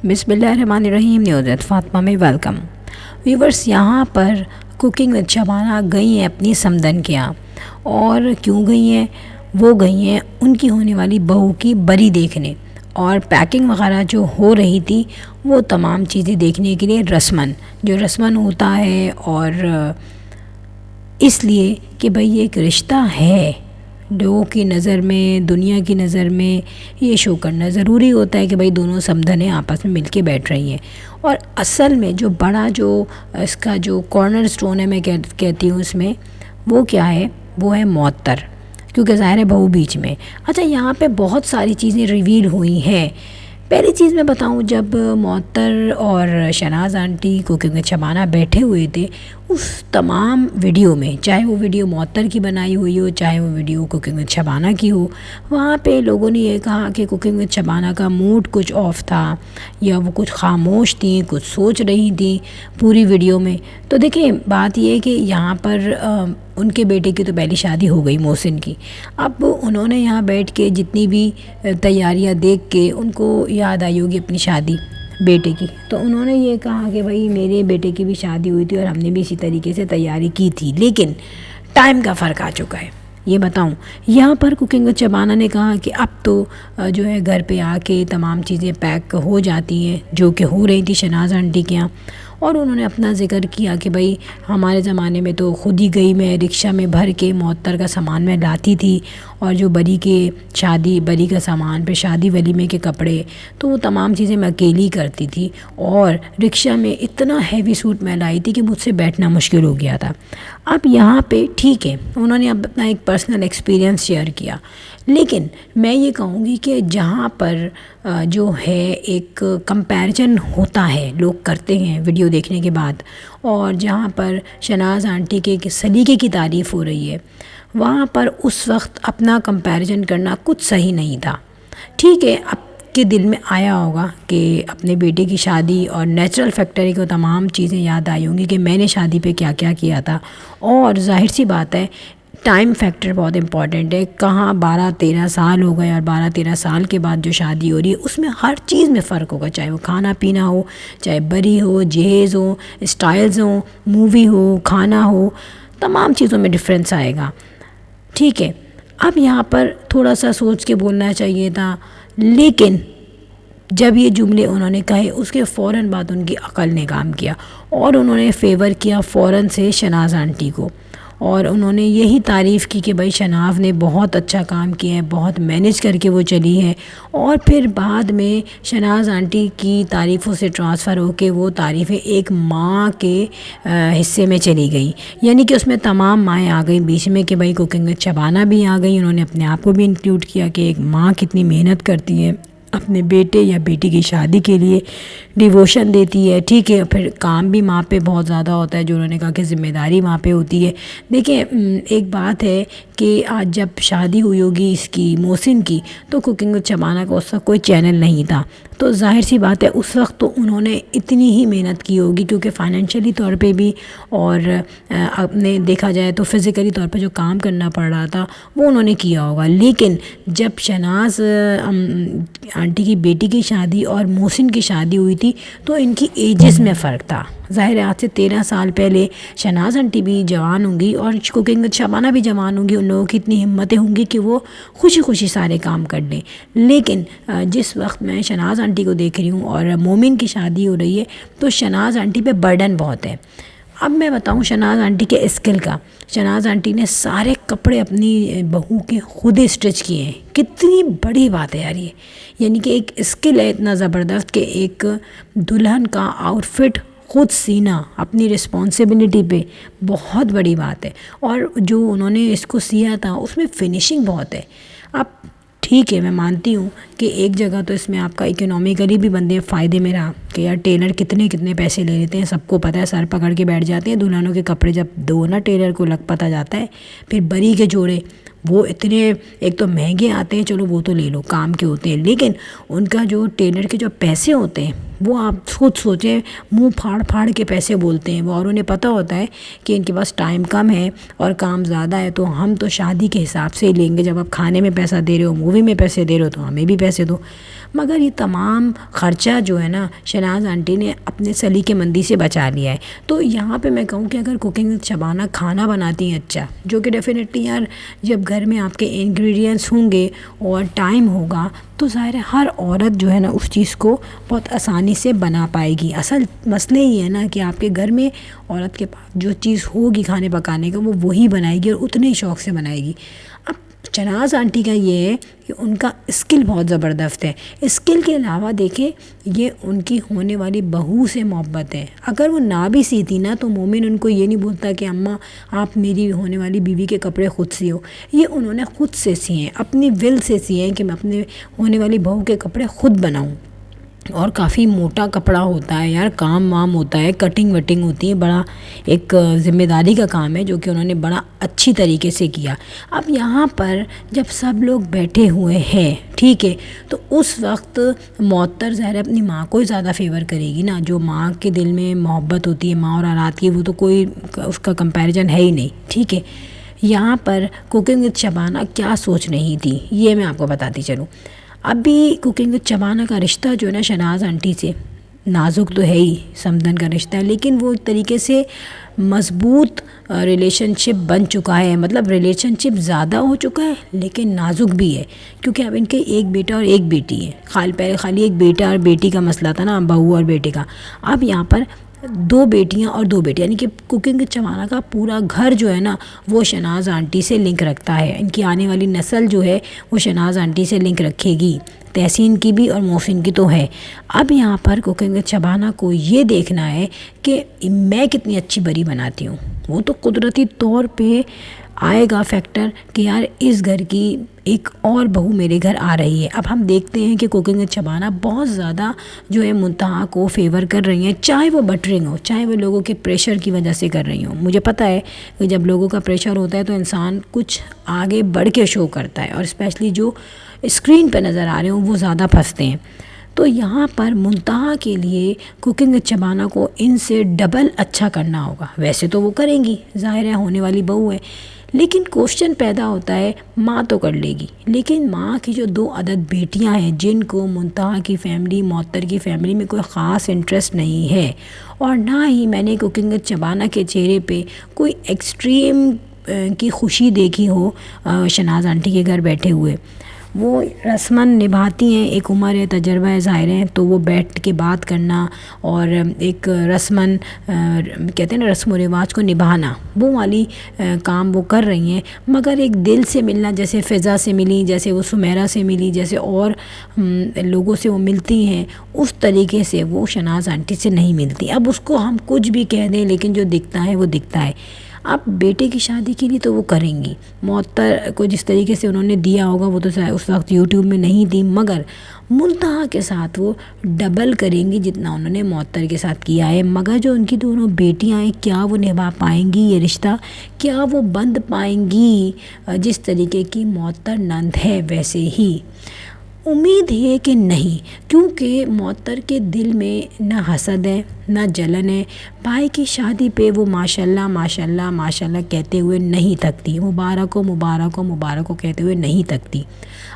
بسم اللہ الرحمن الرحیم. نیوز ایت فاطمہ میں ویلکم. ویورس, یہاں پر کوکنگ وتھ شبانہ گئی ہیں اپنی سمدن کے یہاں. اور کیوں گئی ہیں؟ وہ گئی ہیں ان کی ہونے والی بہو کی بری دیکھنے, اور پیکنگ وغیرہ جو ہو رہی تھی وہ تمام چیزیں دیکھنے کے لیے رسماً ہوتا ہے. اور اس لیے کہ بھئی ایک رشتہ ہے, لوگوں کی نظر میں, دنیا کی نظر میں یہ شو کرنا ضروری ہوتا ہے کہ بھئی دونوں سمدنیں آپس میں مل کے بیٹھ رہی ہیں. اور اصل میں جو بڑا جو اس کا جو کارنر سٹون ہے, میں کہتی ہوں اس میں, وہ کیا ہے؟ وہ ہے معطر, کیونکہ ظاہر ہے بہو بیچ میں. اچھا, یہاں پہ بہت ساری چیزیں ریویل ہوئی ہیں. پہلی چیز میں بتاؤں, جب معطر اور Shehnaz aunty cooking with Shabana بیٹھے ہوئے تھے, اس تمام ویڈیو میں, چاہے وہ ویڈیو معطر کی بنائی ہوئی ہو, چاہے وہ ویڈیو کوکنگ وتھ شبانہ کی ہو, وہاں پہ لوگوں نے یہ کہا کہ کوکنگ وتھ شبانہ کا موڈ کچھ آف تھا, یا وہ کچھ خاموش تھیں, کچھ سوچ رہی تھیں پوری ویڈیو میں. تو دیکھیں, بات یہ ہے کہ یہاں پر ان کے بیٹے کی تو پہلی شادی ہو گئی محسن کی. اب انہوں نے یہاں بیٹھ کے جتنی بھی تیاریاں دیکھ کے ان کو یاد آئی ہوگی اپنی شادی بیٹے کی, تو انہوں نے یہ کہا کہ بھئی میرے بیٹے کی بھی شادی ہوئی تھی اور ہم نے بھی اسی طریقے سے تیاری کی تھی, لیکن ٹائم کا فرق آ چکا ہے. یہ بتاؤں, یہاں پر کوکنگ وتھ شبانہ نے کہا کہ اب تو جو ہے گھر پہ آ کے تمام چیزیں پیک ہو جاتی ہیں, جو کہ ہو رہی تھی شہناز آنٹی کے یہاں. اور انہوں نے اپنا ذکر کیا کہ بھئی ہمارے زمانے میں تو خود ہی گئی, میں رکشہ میں بھر کے معطر کا سامان میں لاتی تھی, اور جو بری کا سامان, پھر شادی ولیمے کے کپڑے, تو وہ تمام چیزیں میں اکیلی کرتی تھی. اور رکشہ میں اتنا ہیوی سوٹ میں لائی تھی کہ مجھ سے بیٹھنا مشکل ہو گیا تھا. اب یہاں پہ ٹھیک ہے, انہوں نے اب اپنا ایک پرسنل ایکسپیرینس شیئر کیا, لیکن میں یہ کہوں گی کہ جہاں پر جو ہے ایک کمپیریزن ہوتا ہے, لوگ کرتے ہیں ویڈیو دیکھنے کے بعد, اور جہاں پر شہناز آنٹی کے سلیقے کی تعریف ہو رہی ہے, وہاں پر اس وقت اپنا کمپیریزن کرنا کچھ صحیح نہیں تھا. ٹھیک ہے, اب کے دل میں آیا ہوگا کہ اپنے بیٹے کی شادی اور نیچرل فیکٹر کو تمام چیزیں یاد آئی ہوں گی کہ میں نے شادی پہ کیا کیا کیا تھا. اور ظاہر سی بات ہے, ٹائم فیکٹر بہت امپورٹنٹ ہے. کہاں 12-13 سال ہو گئے, اور 12-13 سال کے بعد جو شادی ہو رہی ہے اس میں ہر چیز میں فرق ہوگا, چاہے وہ کھانا پینا ہو, چاہے بری ہو, جہیز ہو, اسٹائلز ہوں, مووی ہو, کھانا ہو, تمام چیزوں میں ڈفرینس آئے گا. ٹھیک ہے, اب یہاں پر تھوڑا سا سوچ کے بولنا چاہیے تھا, لیکن جب یہ جملے انہوں نے کہے اس کے فوراً بعد ان کی عقل نے کام کیا, اور انہوں نے فیور کیا فوراً سے شہناز آنٹی کو, اور انہوں نے یہی تعریف کی کہ بھئی شہناز نے بہت اچھا کام کیا ہے, بہت مینیج کر کے وہ چلی ہے. اور پھر بعد میں شہناز آنٹی کی تعریفوں سے ٹرانسفر ہو کے وہ تعریفیں ایک ماں کے حصے میں چلی گئی, یعنی کہ اس میں تمام مائیں آ گئیں بیچ میں کہ بھئی کوکنگ وتھ شبانہ بھی آ گئی. انہوں نے اپنے آپ کو بھی انکلوڈ کیا کہ ایک ماں کتنی محنت کرتی ہے, اپنے بیٹے یا بیٹی کی شادی کے لیے ڈیووشن دیتی ہے. ٹھیک ہے, پھر کام بھی ماں پہ بہت زیادہ ہوتا ہے, جو انہوں نے کہا کہ ذمہ داری ماں پہ ہوتی ہے. دیکھیں, ایک بات ہے کہ آج جب شادی ہوئی ہوگی اس کی محسن کی, تو کوکنگ وتھ شبانہ کا اس وقت کوئی چینل نہیں تھا, تو ظاہر سی بات ہے اس وقت تو انہوں نے اتنی ہی محنت کی ہوگی, کیونکہ فائنینشلی طور پہ بھی, اور اپنے دیکھا جائے تو فزیکلی طور پہ جو کام کرنا پڑ رہا تھا وہ انہوں نے کیا ہوگا. لیکن جب شہناز آنٹی کی بیٹی کی شادی اور محسن کی شادی ہوئی تھی تو ان کی ایجز میں فرق تھا. ظاہر ہے آج سے 13 سال پہلے شہناز آنٹی بھی جوان ہوں گی اور کوکنگ وتھ شبانہ بھی جوان ہوں گی, ان لوگوں کی اتنی ہمتیں ہوں گی کہ وہ خوشی خوشی سارے کام کر لیں. لیکن جس وقت میں شہناز آنٹی کو دیکھ رہی ہوں اور مومن کی شادی ہو رہی ہے, تو شہناز آنٹی پہ برڈن بہت ہے. اب میں بتاؤں شہناز آنٹی کے اسکل کا, شہناز آنٹی نے سارے کپڑے اپنی بہو کے خود اسٹچ کیے ہیں. کتنی بڑی بات ہے یار یہ, یعنی کہ ایک اسکل ہے اتنا زبردست کہ ایک دلہن کا آؤٹ فٹ خود سینا اپنی رسپانسبلٹی پہ, بہت بڑی بات ہے. اور جو انہوں نے اس کو سیا تھا اس میں فنیشنگ بہت ہے. اب ٹھیک ہے, میں مانتی ہوں کہ ایک جگہ تو اس میں آپ کا اکنامیکلی بھی بندے فائدے میں رہا کہ یار ٹیلر کتنے پیسے لے لیتے ہیں, سب کو پتہ ہے, سر پکڑ کے بیٹھ جاتے ہیں. دلہنوں کے کپڑے جب دو نا ٹیلر کو لگ پتہ جاتا ہے, پھر بری کے جوڑے وہ اتنے ایک تو مہنگے آتے ہیں, چلو وہ تو لے لو کام کے ہوتے ہیں, لیکن ان کا جو ٹیلر کے جو پیسے ہوتے ہیں وہ آپ خود سوچیں, منہ پھاڑ کے پیسے بولتے ہیں وہ, اور انہیں پتہ ہوتا ہے کہ ان کے پاس ٹائم کم ہے اور کام زیادہ ہے, تو ہم تو شادی کے حساب سے ہی لیں گے. جب آپ کھانے میں پیسہ دے رہے ہو, مووی میں پیسے دے رہے ہو, تو ہمیں بھی پیسے دو. مگر یہ تمام خرچہ جو ہے نا شہناز آنٹی نے اپنے سلیقے مندی سے بچا لیا ہے۔ تو یہاں پہ میں کہوں کہ اگر کوکنگ وتھ شبانہ کھانا بناتی ہیں اچھا، جو کہ ڈیفینیٹلی یار جب گھر میں آپ کے انگریڈینٹس ہوں گے اور ٹائم ہوگا تو ظاہر ہے ہر عورت جو ہے نا اس چیز کو بہت آسانی سے بنا پائے گی۔ اصل مسئلہ یہ ہے نا کہ آپ کے گھر میں عورت کے پاس جو چیز ہوگی کھانے پکانے کا وہ وہی بنائے گی اور اتنے شوق سے بنائے گی۔ اب شہناز آنٹی کا یہ ہے کہ ان کا اسکل بہت زبردست ہے۔ اسکل کے علاوہ دیکھیں یہ ان کی ہونے والی بہو سے محبت ہے۔ اگر وہ نہ بھی سیتی نا تو مومن ان کو یہ نہیں بولتا کہ اماں آپ میری ہونے والی بیوی کے کپڑے خود سیو، یہ انہوں نے خود سے سیے ہیں، اپنی ول سے سیے ہیں کہ میں اپنے ہونے والی بہو کے کپڑے خود بناؤں۔ اور کافی موٹا کپڑا ہوتا ہے یار، کام وام ہوتا ہے، کٹنگ وٹنگ ہوتی ہے، بڑا ایک ذمہ داری کا کام ہے جو کہ انہوں نے بڑا اچھی طریقے سے کیا۔ اب یہاں پر جب سب لوگ بیٹھے ہوئے ہیں ٹھیک ہے تو اس وقت معطر ظاہر اپنی ماں کو ہی زیادہ فیور کرے گی نا، جو ماں کے دل میں محبت ہوتی ہے ماں اور اولاد کی، وہ تو کوئی اس کا کمپیریزن ہے ہی نہیں ٹھیک ہے۔ یہاں پر کوکنگ وتھ شبانہ کیا سوچ رہی تھی یہ میں آپ کو بتاتی چلوں۔ ابھی کوکنگ وتھ شبانہ کا رشتہ جو ہے نا شہناز آنٹی سے نازک تو ہے ہی، سمدن کا رشتہ ہے، لیکن وہ ایک طریقے سے مضبوط ریلیشن شپ بن چکا ہے، مطلب ریلیشن شپ زیادہ ہو چکا ہے لیکن نازک بھی ہے، کیونکہ اب ان کے ایک بیٹا اور ایک بیٹی ہے۔ پہلے خالی ایک بیٹا اور بیٹی کا مسئلہ تھا نا، بہو اور بیٹے کا، اب یہاں پر دو بیٹیاں اور دو بیٹے، یعنی کہ کوکنگ وتھ شبانہ کا پورا گھر جو ہے نا وہ شہناز آنٹی سے لنک رکھتا ہے۔ ان کی آنے والی نسل جو ہے وہ شہناز آنٹی سے لنک رکھے گی، تحسین کی بھی اور محسن کی تو ہے۔ اب یہاں پر کوکنگ وتھ شبانہ کو یہ دیکھنا ہے کہ میں کتنی اچھی بری بناتی ہوں، وہ تو قدرتی طور پہ آئے گا فیکٹر کہ یار اس گھر کی ایک اور بہو میرے گھر آ رہی ہے۔ اب ہم دیکھتے ہیں کہ کوکنگ وتھ شبانہ بہت زیادہ جو ہے منتہا کو فیور کر رہی ہیں، چاہے وہ بٹرنگ ہو، چاہے وہ لوگوں کے پریشر کی وجہ سے کر رہی ہوں۔ مجھے پتہ ہے کہ جب لوگوں کا پریشر ہوتا ہے تو انسان کچھ آگے بڑھ کے شو کرتا ہے، اور اسپیشلی جو اسکرین پہ نظر آ رہے ہوں وہ زیادہ پھنستے ہیں۔ تو یہاں پر منتہا کے لیے کوکنگ وتھ شبانہ کو ان سے ڈبل اچھا کرنا ہوگا۔ ویسے تو وہ کریں گی، ظاہر ہے ہونے والی بہو ہے، لیکن کوشچن پیدا ہوتا ہے ماں تو کر لے گی، لیکن ماں کی جو دو عدد بیٹیاں ہیں جن کو منتہا کی فیملی معطر کی فیملی میں کوئی خاص انٹرسٹ نہیں ہے، اور نہ ہی میں نے کوکنگ وتھ شبانہ کے چہرے پہ کوئی ایکسٹریم کی خوشی دیکھی ہو شہناز آنٹی کے گھر بیٹھے ہوئے۔ وہ رسماً نبھاتی ہیں، ایک عمر ہے، تجربہ ہے ظاہر ہے، تو وہ بیٹھ کے بات کرنا اور ایک رسماً کہتے ہیں نا رسم و رواج کو نبھانا، وہ والی کام وہ کر رہی ہیں، مگر ایک دل سے ملنا، جیسے فضا سے ملی، جیسے وہ سمیرہ سے ملی، جیسے اور لوگوں سے وہ ملتی ہیں، اس طریقے سے وہ شہناز آنٹی سے نہیں ملتی۔ اب اس کو ہم کچھ بھی کہہ دیں لیکن جو دکھتا ہے وہ دکھتا ہے۔ اب بیٹے کی شادی کے لیے تو وہ کریں گی، معطر کو جس طریقے سے انہوں نے دیا ہوگا وہ تو اس وقت یوٹیوب میں نہیں تھی، مگر منتہا کے ساتھ وہ ڈبل کریں گی جتنا انہوں نے معطر کے ساتھ کیا ہے۔ مگر جو ان کی دونوں بیٹیاں ہیں کیا وہ نبھا پائیں گی یہ رشتہ، کیا وہ بند پائیں گی جس طریقے کی معطر نند ہے ویسے ہی؟ امید ہے کہ نہیں، کیونکہ معطر کے دل میں نہ حسد ہے نہ جلن ہے، بھائی کی شادی پہ وہ ماشاءاللہ ماشاءاللہ ماشاءاللہ کہتے ہوئے نہیں تھکتی، مبارک ہو مبارک ہو مبارک ہو کہتے ہوئے نہیں تھکتی۔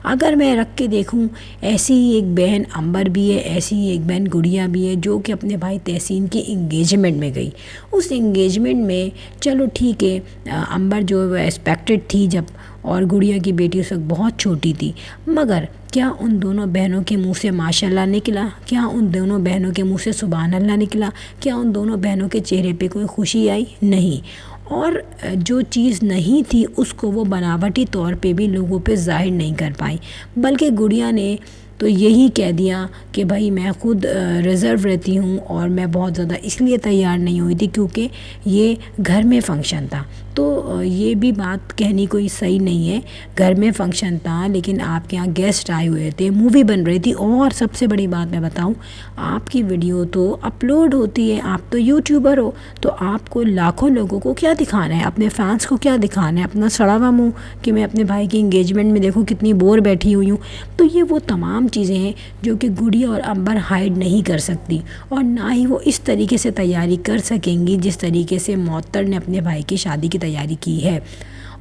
اگر میں رکھ کے دیکھوں ایسی ہی ایک بہن امبر بھی ہے، ایسی ہی ایک بہن گڑیا بھی ہے جو کہ اپنے بھائی تحسین کی انگیجمنٹ میں گئی۔ اس انگیجمنٹ میں چلو ٹھیک ہے امبر جو ہے وہ ایکسپیکٹڈ تھی جب، اور گڑیا کی بیٹی اس وقت بہت چھوٹی تھی، مگر کیا ان دونوں بہنوں کے منہ سے ماشاءاللہ نکلا؟ کیا ان دونوں بہنوں کے منہ سے سبحان اللہ نکلا؟ کیا ان دونوں بہنوں کے چہرے پہ کوئی خوشی آئی؟ نہیں۔ اور جو چیز نہیں تھی اس کو وہ بناوٹی طور پہ بھی لوگوں پہ ظاہر نہیں کر پائی، بلکہ گڑیا نے تو یہی کہہ دیا کہ بھائی میں خود ریزرو رہتی ہوں اور میں بہت زیادہ اس لیے تیار نہیں ہوئی تھی کیونکہ یہ گھر میں فنکشن تھا۔ تو یہ بھی بات کہنی کوئی صحیح نہیں ہے، گھر میں فنکشن تھا لیکن آپ کے یہاں گیسٹ آئے ہوئے تھے، مووی بن رہی تھی، اور سب سے بڑی بات میں بتاؤں آپ کی ویڈیو تو اپلوڈ ہوتی ہے، آپ تو یوٹیوبر ہو، تو آپ کو لاکھوں لوگوں کو کیا دکھانا ہے، اپنے فینس کو کیا دکھانا ہے، اپنا سڑا ہوا منہ کہ میں اپنے بھائی کی انگیجمنٹ میں دیکھو کتنی بور بیٹھی ہوئی ہوں۔ تو یہ وہ تمام چیزیں ہیں جو کہ گڑیا اور امبر ہائیڈ نہیں کر سکتی، اور نہ ہی وہ اس طریقے سے تیاری کر سکیں گی جس طریقے سے معطر نے اپنے بھائی کی شادی کی تیاری کی ہے۔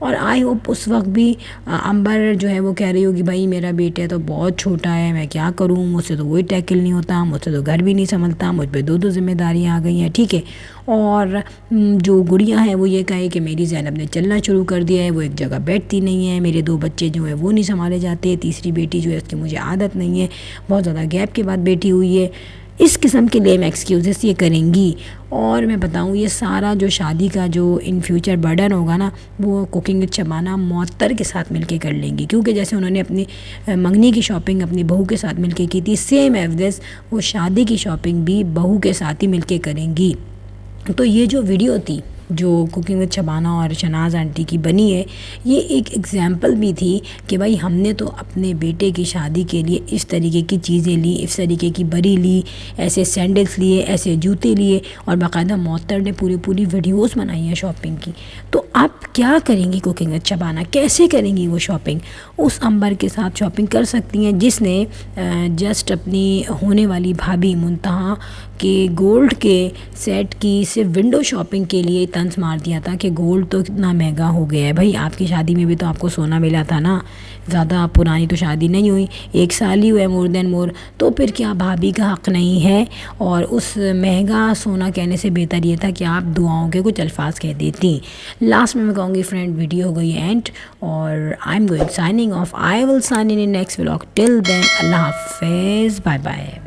اور آئی ہوپ اس وقت بھی امبر جو ہے وہ کہہ رہی ہوگی بھائی میرا بیٹا تو بہت چھوٹا ہے، میں کیا کروں، مجھ سے تو وہی ٹیکل نہیں ہوتا، مجھ سے تو گھر بھی نہیں سنبھلتا، مجھ پہ دو ذمہ داریاں آ گئی ہیں، ٹھیک ہے۔ اور جو گڑیاں ہیں وہ یہ کہے کہ میری زینب نے چلنا شروع کر دیا ہے، وہ ایک جگہ بیٹھتی نہیں ہے، میرے 2 بچے جو ہیں وہ نہیں سنبھالے جاتے، تیسری بیٹی جو ہے اس کی مجھے عادت نہیں ہے، بہت زیادہ گیپ کے بعد بیٹی ہوئی ہے، اس قسم کے لیم ایکسکیوزز یہ کریں گی۔ اور میں بتاؤں یہ سارا جو شادی کا جو ان فیوچر برڈن ہوگا نا، وہ کوکنگ وتھ شبانہ معطر کے ساتھ مل کے کر لیں گی، کیونکہ جیسے انہوں نے اپنی منگنی کی شاپنگ اپنی بہو کے ساتھ مل کے کی تھی، سیم ایز دس وہ شادی کی شاپنگ بھی بہو کے ساتھ ہی مل کے کریں گی۔ تو یہ جو ویڈیو تھی جو کوکنگ وتھ شبانہ اور شناز آنٹی کی بنی ہے، یہ ایک ایگزامپل بھی تھی کہ بھائی ہم نے تو اپنے بیٹے کی شادی کے لیے اس طریقے کی چیزیں لی، اس طریقے کی بری لی، ایسے سینڈلز لیے، ایسے جوتے لیے، اور باقاعدہ معطر نے پوری ویڈیوز بنائی ہیں شاپنگ کی۔ تو آپ کیا کریں گی کوکنگ وتھ شبانہ، کیسے کریں گی وہ شاپنگ؟ اس امبر کے ساتھ شاپنگ کر سکتی ہیں جس نے جسٹ اپنی ہونے والی بھابھی منتہا کے گولڈ کے سیٹ کی صرف ونڈو شاپنگ کے لیے طنز مار دیا تھا کہ گولڈ تو کتنا مہنگا ہو گیا ہے، بھائی آپ کی شادی میں بھی تو آپ کو سونا ملا تھا نا، زیادہ پرانی تو شادی نہیں ہوئی، 1 سال ہی ہوئے مور دین مور، تو پھر کیا بھابھی کا حق نہیں ہے؟ اور اس مہنگا سونا کہنے سے بہتر یہ تھا کہ آپ دعاؤں کے کچھ الفاظ کہہ دیتی۔ لاسٹ میں کہوں گی فرینڈ ویڈیو ہو گئی اینڈ، اور I am going signing off, I will sign in next vlog, till then اللہ حافظ، بائے بائے۔